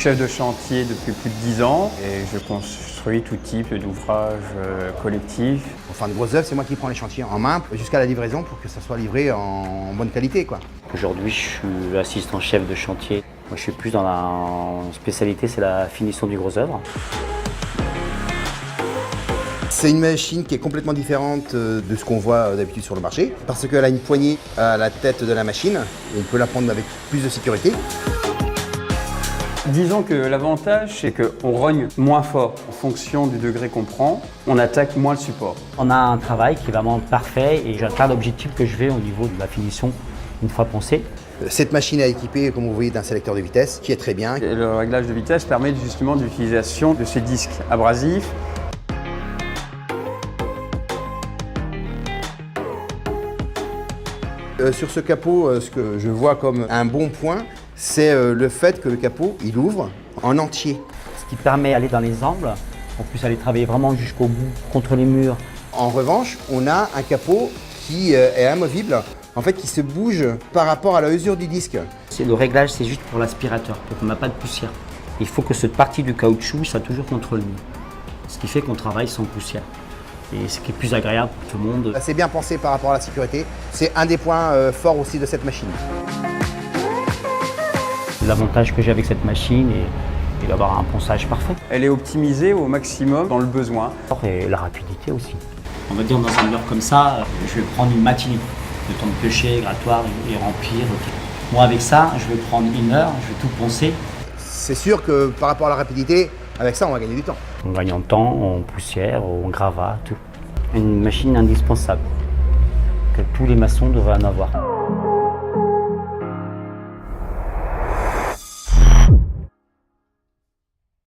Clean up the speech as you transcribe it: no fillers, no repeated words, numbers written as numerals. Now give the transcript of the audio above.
chef de chantier depuis plus de 10 ans et je construis tout type d'ouvrages collectifs. Enfin, de grosses œuvres, c'est moi qui prends les chantiers en main jusqu'à la livraison pour que ça soit livré en bonne qualité, quoi. Aujourd'hui, je suis assistant chef de chantier. Moi, je suis plus dans la spécialité, c'est la finition du gros œuvre. C'est une machine qui est complètement différente de ce qu'on voit d'habitude sur le marché parce qu'elle a une poignée à la tête de la machine. On peut la prendre avec plus de sécurité. Disons que l'avantage, c'est qu'on rogne moins fort en fonction du degré qu'on prend. On attaque moins le support. On a un travail qui est vraiment parfait et j'atteins l'objectif que je vais au niveau de la finition une fois poncée. Cette machine est équipée, comme vous voyez, d'un sélecteur de vitesse qui est très bien. Et le réglage de vitesse permet justement l'utilisation de ces disques abrasifs. Sur ce capot, ce que je vois comme un bon point, c'est le fait que le capot, il ouvre en entier. Ce qui permet d'aller dans les angles, on puisse aller travailler vraiment jusqu'au bout, contre les murs. En revanche, on a un capot qui est amovible, en fait qui se bouge par rapport à la usure du disque. Le réglage, c'est juste pour l'aspirateur, pour qu'on n'a pas de poussière. Il faut que cette partie du caoutchouc soit toujours contre le mur. Ce qui fait qu'on travaille sans poussière. Et ce qui est plus agréable pour tout le monde. C'est bien pensé par rapport à la sécurité. C'est un des points forts aussi de cette machine. L'avantage que j'ai avec cette machine est d'avoir un ponçage parfait. Elle est optimisée au maximum dans le besoin. Et la rapidité aussi. On va dire dans un mur comme ça, je vais prendre une matinée. Le temps de pêcher, grattoir et remplir. Moi avec ça, je vais prendre 1 heure, je vais tout poncer. C'est sûr que par rapport à la rapidité, avec ça on va gagner du temps. On gagne en temps, en poussière, en gravat, tout. Une machine indispensable que tous les maçons devraient en avoir.